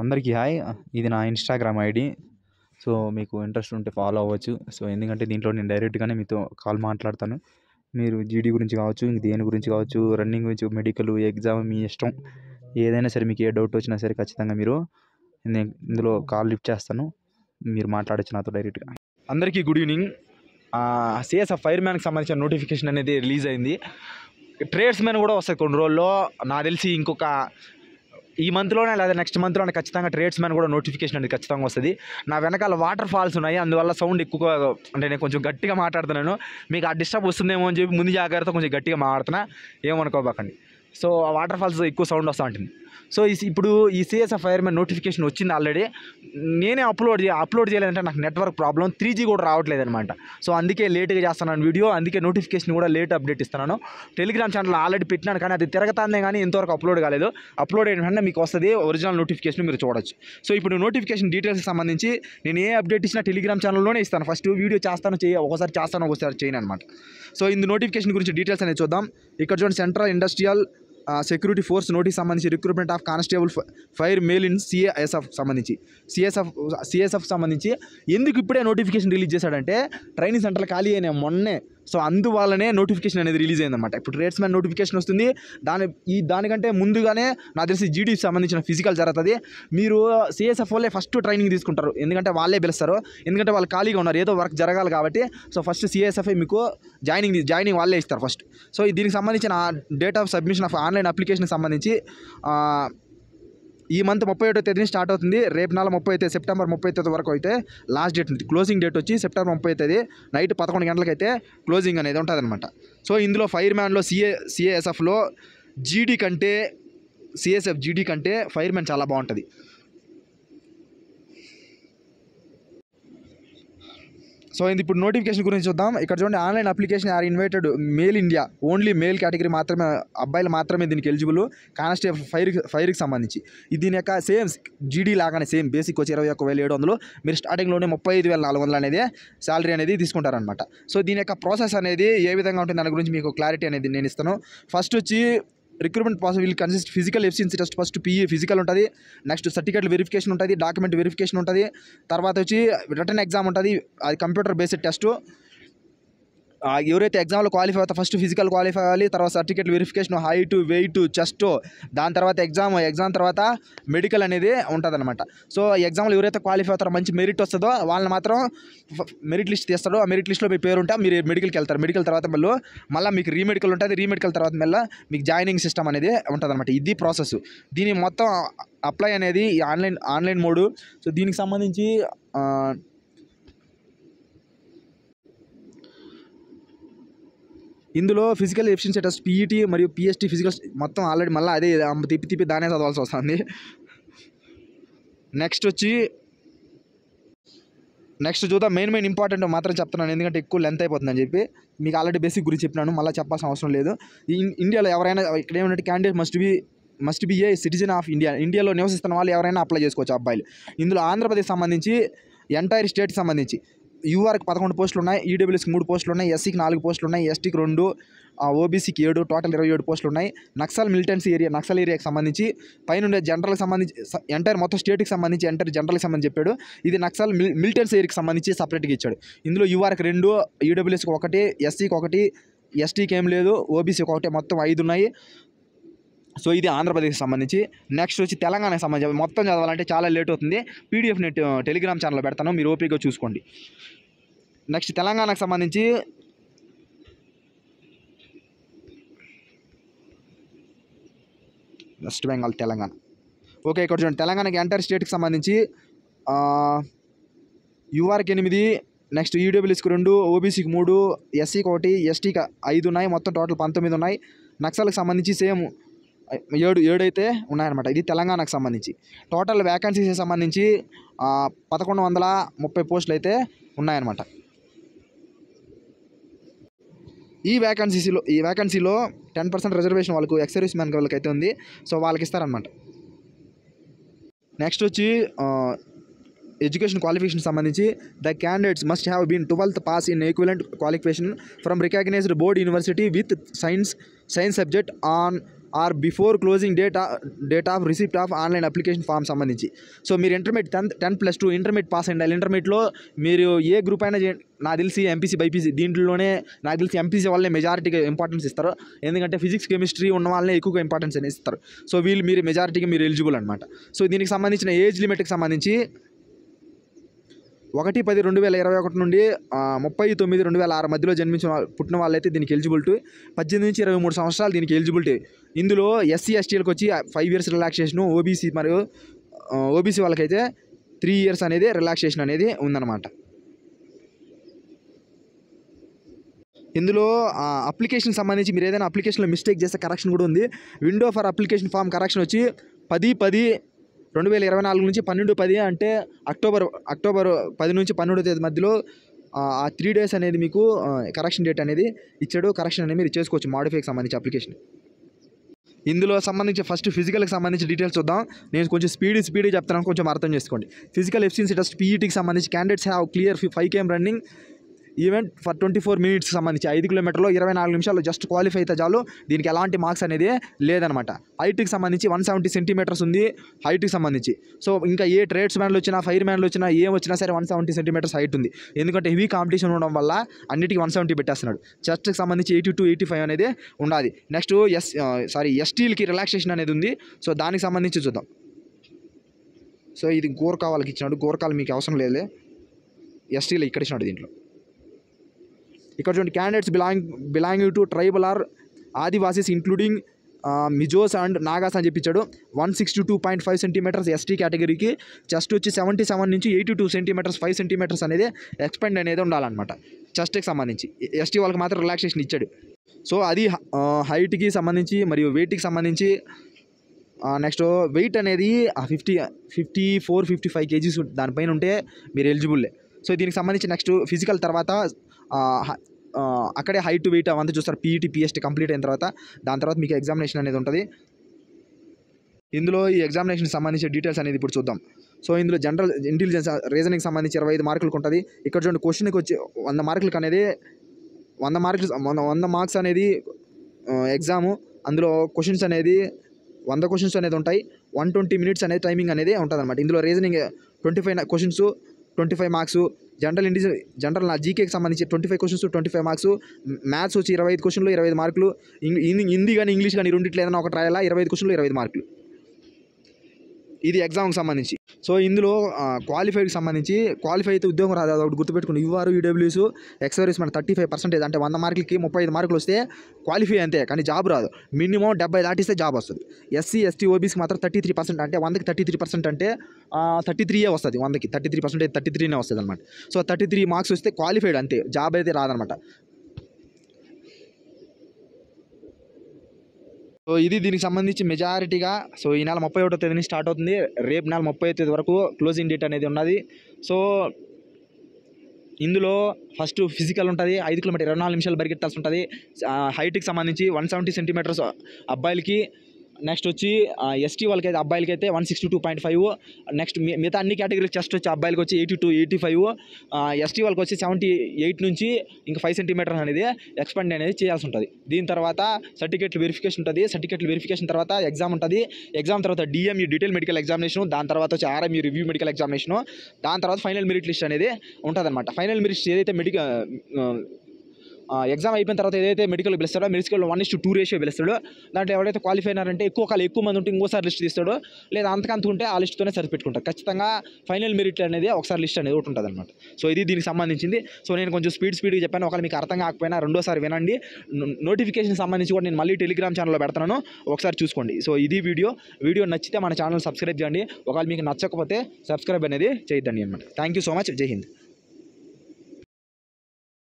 అందరికీ హాయ్. ఇది నా ఇన్‌స్టాగ్రామ్ ఐడీ. సో, మీకు ఇంట్రెస్ట్ ఉంటే ఫాలో అవ్వచ్చు. సో, ఎందుకంటే దీంట్లో నేను డైరెక్ట్‌గానే మీతో కాల్ మాట్లాడతాను. మీరు జీడీ గురించి కావచ్చు, దేని గురించి కావచ్చు, రన్నింగ్ గురించి, మెడికల్, ఎగ్జామ్ మీ ఇష్టం. ఏదైనా సరే మీకు ఏ డౌట్ వచ్చినా సరే ఖచ్చితంగా మీరు నేను ఇందులో కాల్ లిఫ్ట్ చేస్తాను. మీరు మాట్లాడొచ్చు నాతో డైరెక్ట్‌గా. అందరికీ గుడ్ ఈవినింగ్. సిఎస్ఎఫ్ ఫైర్‌మ్యాన్‌కి సంబంధించిన నోటిఫికేషన్ అనేది రిలీజ్ అయింది. ట్రేడ్స్‌మెన్ కూడా వస్తాయి కొన్ని రోజుల్లో. నాకు తెలిసి ఇంకొక ఈ మంత్లోనే లేదా నెక్స్ట్ మంత్లోనే ఖచ్చితంగా ట్రేడ్స్‌మెన్ కూడా నోటిఫికేషన్ అనేది ఖచ్చితంగా వస్తుంది. నా వెనకాల వాటర్ ఫాల్స్ ఉన్నాయి, అందువల్ల సౌండ్ ఎక్కువగా అంటే నేను కొంచెం గట్టిగా మాట్లాడుతున్నాను. మీకు ఆ డిస్టర్బ్ వస్తుందేమో అని చెప్పి ముందు జాగ్రత్త కొంచెం గట్టిగా మాట్లాడుతున్నా, ఏమనుకోబాకండి. సో ఆ వాటర్ ఫాల్స్ ఎక్కువ సౌండ్ వస్తూ ఉంటుంది. సో ఇప్పుడు ఈ సిఎస్ఎఫ్ ఫైర్‌మెన్ నోటిఫికేషన్ వచ్చింది ఆల్రెడీ. నేనే అప్లోడ్ చేయలేదంటే నాకు నెట్వర్క్ ప్రాబ్లం, 3G కూడా రావట్లేదు అనమాట. సో అందుకే లేట్గా చేస్తున్నాను వీడియో, అందుకే నోటిఫికేషన్ కూడా లేట్ అప్డేట్ ఇస్తున్నాను. టెలిగ్రామ్ ఛానల్ ఆల్రెడీ పెట్టినాను, కానీ అది తిరగతాందే కానీ ఇంతవరకు అప్లోడ్ కాలేదు. అప్లోడ్ అయిన వెంటనే మీకు వస్తుంది ఒరిజినల్ నోటిఫికేషన్, మీరు చూడొచ్చు. సో ఇప్పుడు నోటిఫికేషన్ డీటెయిల్స్కి సంబంధించి నేను ఏ అప్డేట్ ఇచ్చినా టెలిగ్రామ్ ఛానల్లోనే ఇస్తాను. ఫస్ట్ వీడియో చేస్తాను, ఒకసారి చేస్తాను, ఒకసారి చేయను అనమాట. సో ఇందు నోటిఫికేషన్ గురించి డీటెయిల్స్ అనేది చూద్దాం. ఇక్కడ చూడండి, central industrial security force notice సంబంధించి recruitment of constable fire male in CSF సంబంధించి సిఎస్ఎఫ్ సంబంధించి ఎందుకు ఇప్పుడే నోటిఫికేషన్ రిలీజ్ చేశాడంటే ట్రైనింగ్ సెంటర్లు ఖాళీ అయినాయి మొన్నే. సో అందువల్లనే నోటిఫికేషన్ అనేది రిలీజ్ అయిందన్నమాట. ఇప్పుడు ట్రేడ్స్‌మెన్ నోటిఫికేషన్ వస్తుంది. దానికంటే ముందుగానే నాకు తెలిసి జీడీకి సంబంధించిన ఫిజికల్ జరుగుతుంది. మీరు సిఎస్ఎఫ్ వాళ్ళే ఫస్ట్ ట్రైనింగ్ తీసుకుంటారు, ఎందుకంటే వాళ్ళే పిలుస్తారు, ఎందుకంటే వాళ్ళు ఖాళీగా ఉన్నారు, ఏదో వర్క్ జరగాలి కాబట్టి. సో ఫస్ట్ సిఎస్ఎఫ్ మీకు జాయినింగ్ వాళ్ళే ఇస్తారు ఫస్ట్. సో దీనికి సంబంధించిన date of submission of online అప్లికేషన్కి సంబంధించి ఈ మంత్ 31వ తేదీని స్టార్ట్ అవుతుంది. రేపు నెల 30 సెప్టెంబర్ 30 వరకు అయితే లాస్ట్ డేట్ ఉంది. క్లోజింగ్ డేట్ వచ్చి సెప్టెంబర్ 30 తేదీ నైట్ 11 గంటలకైతే క్లోజింగ్ అనేది ఉంటుంది అనమాట. సో ఇందులో ఫైర్మ్యాన్లో సిఎస్ఎఫ్లో జీడీ కంటే ఫైర్మ్యాన్ చాలా బాగుంటుంది. సో ఇది ఇప్పుడు నోటిఫికేషన్ గురించి చూద్దాం. ఇక్కడ చూడండి, online application are invited male India, only male category మాత్రమే, అబ్బాయిలు మాత్రమే దీనికి ఎలిజిబుల్. కానిస్టేబుల్ ఫైర్కి సంబంధించి దీని యొక్క సేమ్ జీడీ లాగానే సేమ్ బేసిక్ వచ్చి 21,700. మీరు స్టార్టింగ్లోనే 35,400 అనేది శాలరీ అనేది తీసుకుంటారనమాట. సో దీని యొక్క ప్రాసెస్ అనేది ఏ విధంగా ఉంటుంది దాని గురించి మీకు క్లారిటీ అనేది నేను ఇస్తాను. ఫస్ట్ వచ్చి recruitment process will consist physical efficiency test. First PE physical ఉంటుంది, నెక్స్ట్ సర్టిఫికేట్ వెరిఫికేషన్ ఉంటుంది, డాక్యుమెంట్ వెరిఫికేషన్ ఉంటుంది, తర్వాత వచ్చి రిటర్న్ ఎగ్జామ్ ఉంటుంది, అది కంప్యూటర్ బేస్డ్ టెస్ట్. ఎవరైతే ఎగ్జామ్లో క్వాలిఫై అవుతారో ఫస్ట్ ఫిజికల్ క్వాలిఫై అవ్వాలి, తర్వాత certificate verification, height, weight, chest, దాని తర్వాత ఎగ్జామ్ తర్వాత మెడికల్ అనేది ఉంటుందన్నమాట. సో ఎగ్జామ్లో ఎవరైతే క్వాలిఫై అవుతారో మంచి మెరిట్ వస్తుందో వాళ్ళని మాత్రం మెరిట్ లిస్ట్ తీస్తాడు. ఆ మెరిట్ లిస్ట్లో మీ పేరు ఉంటే మీరు మెడికల్కి వెళ్తారు. మెడికల్ తర్వాత మళ్ళీ మీకు రీమెడికల్ ఉంటుంది, రీమెడికల్ తర్వాత మళ్ళీ మీకు జాయినింగ్ సిస్టమ్ అనేది ఉంటుందన్నమాట. ఇది ప్రాసెస్. దీని మొత్తం అప్లై అనేది ఆన్లైన్ మోడు. సో దీనికి సంబంధించి ఇందులో ఫిజికల్ ఎఫిషియన్సీ టెస్ట్, పీఈటీ మరియు పిఎస్టీ ఫిజికల్ మొత్తం ఆల్రెడీ మళ్ళీ అదే తిప్పి దానే చదవాల్సి వస్తుంది. నెక్స్ట్ చూద్దాం. మెయిన్ ఇంపార్టెంట్ మాత్రం చెప్తున్నాను, ఎందుకంటే ఎక్కువ లెంత్ అయిపోతుందని చెప్పి. మీకు ఆల్రెడీ బేసిక్ గురించి చెప్పినాను, మళ్ళీ చెప్పాల్సిన అవసరం లేదు. ఇండియాలో ఎవరైనా ఇక్కడ ఏమంటే candidate must be A citizen of India. ఇండియాలో నివసిస్తున్న వాళ్ళు ఎవరైనా అప్లై చేసుకోవచ్చు అబ్బాయిలు. ఇందులో ఆంధ్రప్రదేశ్ సంబంధించి ఎంటైర్ స్టేట్ సంబంధించి యూఆర్కి 11 పోస్టులు ఉన్నాయి, ఈడబ్ల్యూఎస్కి 3 పోస్టులు ఉన్నాయి, ఎస్సీకి 4 పోస్టులు ఉన్నాయి, ఎస్టీకి 2, ఓబీసీకి 7, టోటల్ 27 పోస్టులు ఉన్నాయి. నక్సల్ ఏరియాకి సంబంధించి పైన జనరల్కి సంబంధించి ఎంటైర్ మొత్తం స్టేట్కి సంబంధించి జనరల్కి సంబంధించి చెప్పాడు. ఇది నక్సల్ మిలిటెన్సీ ఏరియాకి సంబంధించి సపరేట్గా ఇచ్చాడు. ఇందులో యూఆర్కి 2, ఈడబ్ల్యూఎస్కి 1, ఎస్సీకి 1, ఎస్టీకి ఏం లేదు, ఓబీసీకి 1, మొత్తం 5 ఉన్నాయి. సో ఇది ఆంధ్రప్రదేశ్కి సంబంధించి. నెక్స్ట్ వచ్చి తెలంగాణకి సంబంధించి మొత్తం చదవాలంటే చాలా లేట్ అవుతుంది. పీడిఎఫ్ నెట్ టెలిగ్రామ్ ఛానల్లో పెడతాను, మీరు ఓపికగా చూసుకోండి. నెక్స్ట్ తెలంగాణకు సంబంధించి వెస్ట్ బెంగాల్, తెలంగాణ. ఓకే, ఇక్కడ చూడండి, తెలంగాణకి ఎంటైర్ స్టేట్కి సంబంధించి యూఆర్కి 8, నెక్స్ట్ ఈడబ్ల్యూఎస్కి 2, ఓబీసీకి 3, ఎస్సీకి 1, ఎస్టీకి 5 ఉన్నాయి, మొత్తం టోటల్ 19 ఉన్నాయి. నక్సల్కి సంబంధించి సేమ్ 7 అయితే ఉన్నాయన్నమాట. ఇది తెలంగాణకు సంబంధించి. టోటల్ వ్యాకెన్సీకి సంబంధించి 1130 పోస్టులు అయితే ఉన్నాయన్నమాట. ఈ వ్యాకెన్సీలో 10% రిజర్వేషన్ వాళ్ళకు ఎక్స్ సర్వీస్ మ్యాన్ వాళ్ళకి అయితే ఉంది. సో వాళ్ళకి ఇస్తారనమాట. నెక్స్ట్ వచ్చి ఎడ్యుకేషన్ క్వాలిఫికేషన్ సంబంధించి the candidates must have been 12th pass in equivalent qualification from recognized board university with science subject or before closing date of receipt of online application form సంబంధించి. So మీరు intermediate 10+2 intermediate pass అయ్యిండాలి. ఇంటర్మీడియట్లో మీరు ఏ group అయినా నాకు తెలిసి MPC BiPC దీంట్లోనే నాకు తెలిసి ఎంపీసీ వాళ్ళే మెజారిటీగా ఇంపార్టెన్స్ ఇస్తారు. ఎందుకంటే ఫిజిక్స్ కెమిస్ట్రీ ఉన్న వాళ్ళనే ఎక్కువగా ఇంపార్టెన్స్ అనేది ఇస్తారు. సో మీరు మెజారిటీగా మీరు ఎలిజిబుల్ అనమాట. సో దీనికి సంబంధించిన ఏజ్ లిమిట్కి సంబంధించి 1/10/2021 నుండి 30/9/2006 మధ్యలో పుట్టిన వాళ్ళైతే దీనికి ఎలిజిబిలిటీ. 18 నుంచి 23 సంవత్సరాలు దీనికి ఎలిజిబిలిటీ. ఇందులో ఎస్సీ ఎస్టీలకు వచ్చి 5 years రిలాక్సేషను, ఓబీసీ మరియు ఓబీసీ వాళ్ళకైతే 3 years అనేది రిలాక్సేషన్ అనేది ఉందన్నమాట. ఇందులో అప్లికేషన్ సంబంధించి మీరు ఏదైనా అప్లికేషన్లో మిస్టేక్ చేస్తే కరెక్షన్ కూడా ఉంది. Window for application form correction వచ్చి 10/10/2024 నుంచి 12/10 అంటే అక్టోబర్ 10 నుంచి 12వ తేదీ మధ్యలో ఆ 3 days అనేది మీకు కరెక్షన్ డేట్ అనేది ఇచ్చాడు. కరెక్షన్ అనేది మీరు చేసుకోవచ్చు మాడిఫైకి సంబంధించి అప్లికేషన్. ఇందులో సంబంధించి ఫస్ట్ ఫిజికల్కి సంబంధించి డీటెయిల్స్ చూద్దాం. నేను కొంచెం స్పీడ్ చెప్తాను, కొంచెం అర్థం చేసుకోండి. ఫిజికల్ ఎఫిషియన్సీ టెస్ట్ పీఈటీకి సంబంధించి candidates have clear 5 km running event for 24 minutes సంబంధించి 5 కిలోమీటర్లో 24 నిమిషాలు జస్ట్ క్వాలిఫై అయితే చాలు. దీనికి ఎలాంటి మార్క్స్ అనేది లేదనమాట. హైట్కి సంబంధించి 170 centimeters ఉంది హైట్కి సంబంధించి. సో ఇంకా ఏ ట్రేడ్స్ మ్యాన్లు వచ్చినా, ఫైర్ మ్యాన్లు వచ్చినా, ఏం వచ్చినా సరే 170 centimeters హైట్ ఉంది. ఎందుకంటే హెవీ కాంపిటీషన్ ఉండడం వల్ల అన్నిటికీ 170 పెట్టేస్తున్నాడు. చెస్ట్కి సంబంధించి 82-85 అనేది ఉండాలి. నెక్స్ట్ ఎస్టీలకి రిలాక్సేషన్ అనేది ఉంది. సో దానికి సంబంధించి చూద్దాం. సో ఇది గోర్ఖా వాళ్ళకి ఇచ్చినాడు. గోర్ఖాలు మీకు అవసరం లేదులే, ఎస్టీలు ఇక్కడ ఇచ్చినాడు. దీంట్లో ఇక్కడ చూడండి, candidates belonging to tribal or Adivasis including Mizos and Nagas అని చెప్పించాడు. 162.5 centimeters ఎస్టీ కేటగిరీకి. చెస్ట్ వచ్చి 77 నుంచి 82 centimeters 5 centimeters అనేది ఎక్స్పెండ్ అనేది ఉండాలన్నమాట చెస్ట్కి సంబంధించి. ఎస్టీ వాళ్ళకి మాత్రం రిలాక్సేషన్ ఇచ్చాడు. సో అది హైట్కి సంబంధించి మరియు వెయిట్కి సంబంధించి. నెక్స్ట్ వెయిట్ అనేది 54-55 kgs దానిపైన ఉంటే మీరు ఎలిజిబుల్లే. సో దీనికి సంబంధించి నెక్స్ట్ ఫిజికల్ తర్వాత అక్కడే హైట్ వెయిట్ అవంతా చూస్తారు. పీఈటీ పిఎస్టీ కంప్లీట్ అయిన తర్వాత దాని తర్వాత మీకు ఎగ్జామినేషన్ అనేది ఉంటుంది. ఇందులో ఈ ఎగ్జామినేషన్ సంబంధించిన డీటెయిల్స్ అనేది ఇప్పుడు చూద్దాం. సో ఇందులో జనరల్ ఇంటెలిజెన్స్ రీజనింగ్ సంబంధించి 25 మార్కులకు ఉంటుంది. ఇక్కడ చూడండి, క్వశ్చన్కి వచ్చి 100 మార్కులకు అనేది 100 మార్క్స్ అనేది ఎగ్జాము. అందులో క్వశ్చన్స్ అనేది 100 questions అనేది ఉంటాయి. 120 minutes అనేది టైమింగ్ అనేది ఉంటుంది అనమాట. ఇందులో రీజనింగ్ 25 questions 25 marks. జనరల్ జీకేకి సంబంధించి 25 questions 25 marks. మ్యాథ్స్ వచ్చి 25 questions 25 మార్కులు. హిందీ కానీ ఇంగ్లీష్ కానీ రెండిట్లో ఏదైనా ఒకటి రాయాలా, 25 questions 25 మార్కులు. ఇది ఎగ్జామ్కి సంబంధించి. సో ఇందులో క్వాలిఫైడ్కి సంబంధించి క్వాలిఫై అయితే ఉద్యోగం రాదు, అది ఒకటి గుర్తుపెట్టుకుని. యూఆర్ ఈడబ్ల్యూస్ ఎక్సర్వీస్ మన 35% అంటే 100 మార్కులకి 35 మార్కులు వస్తే క్వాలిఫై అంతే, కానీ జాబ్ రాదు. మినిమం 70 దాటిస్తే జాబ్ వస్తుంది. ఎస్సీ ఎస్టీ ఓబీసీకి మాత్రం 33% అంటే 100కి 33% అంటే 33 వస్తుంది. 100కి 33% 33 వస్తుంది అనమాట. సో 33 మార్క్స్ వస్తే క్వాలిఫైడ్ అంతే, జాబ్ అయితే రాదనమాట. సో ఇది దీనికి సంబంధించి మెజారిటీగా. సో ఈ నెల 31వ తేదీని స్టార్ట్ అవుతుంది. రేపు నెల 30వ తేదీ వరకు క్లోజింగ్ డేట్ అనేది ఉన్నది. సో ఇందులో ఫస్ట్ ఫిజికల్ ఉంటుంది. 5 కిలోమీటర్ 24 నిమిషాలు పరిగెత్తాల్సి ఉంటుంది. హైట్కి సంబంధించి 170 centimeters అబ్బాయిలకి. నెక్స్ట్ వచ్చి ఎస్టీ వాళ్ళకి అయితే అబ్బాయిలకి అయితే 162.5. నెక్స్ట్ మిగతా అన్ని కేటగిరీస్ చెస్ట్ వచ్చి అబ్బాయిలకి వచ్చి 82-85. ఎస్టీ వాళ్ళకి వచ్చి 78 నుంచి ఇంకా 5 centimeters అనేది ఎక్స్పెండ్ అనేది చేయాల్సి ఉంటుంది. దీని తర్వాత సర్టిఫికేట్లు వెరిఫికేషన్ ఉంటుంది. సర్టిఫికేట్లు వెరిఫికేషన్ తర్వాత ఎగ్జామ్ ఉంటుంది. ఎగ్జామ్ తర్వాత డిఎంఈ డీటెయిల్ మెడికల్ ఎగ్జామినేషన్, దాని తర్వాత వచ్చి ఆర్ఎంఈ రివ్యూ మెడికల్ ఎగ్జామినేషన్, దాని తర్వాత ఫైనల్ మెరిట్ లిస్ట్ అనేది ఉంటుంది అనమాట. ఫైనల్ మెరిట్ ఏదైతే ఎగ్జామ్ అయిపోయిన తర్వాత ఏదైతే మెడికల్ పిలుస్తాడో, మెడికల్ 1:2 రేషియో పిలుస్తాడో, దాంట్లో ఎవరైతే క్వాలిఫై అయినారంటే ఎక్కువ మంది ఉంటే ఇంకోసారి లిస్ట్ తీస్తాడో, లేదా అంతకంతకుంటే ఆ లిస్ట్తోనే సరిపెట్టుకుంటారు. ఖచ్చితంగా ఫైనల్ మెరిట్ అనేది ఒకసారి లిస్ట్ అనేది ఒకటి ఉంటుంది అనమాట. సో ఇది దీనికి సంబంధించింది. సో నేను కొంచెం స్పీడ్గా చెప్పాను. ఒకవేళ మీకు అర్థం కాకపోయినా రెండోసారి వినండి. నోటిఫికేషన్ సంబంధించి కూడా నేను మళ్ళీ టెలిగ్రామ్ ఛానల్లో పెడతాను, ఒకసారి చూసుకోండి. సో ఇది వీడియో నచ్చితే మన ఛానల్ సబ్స్క్రైబ్ చేయండి. ఒకవేళ మీకు నచ్చకపోతే సబ్స్క్రైబ్ అనేది చేయొద్దండి అనమాట. Thank you so much. జై హింద్.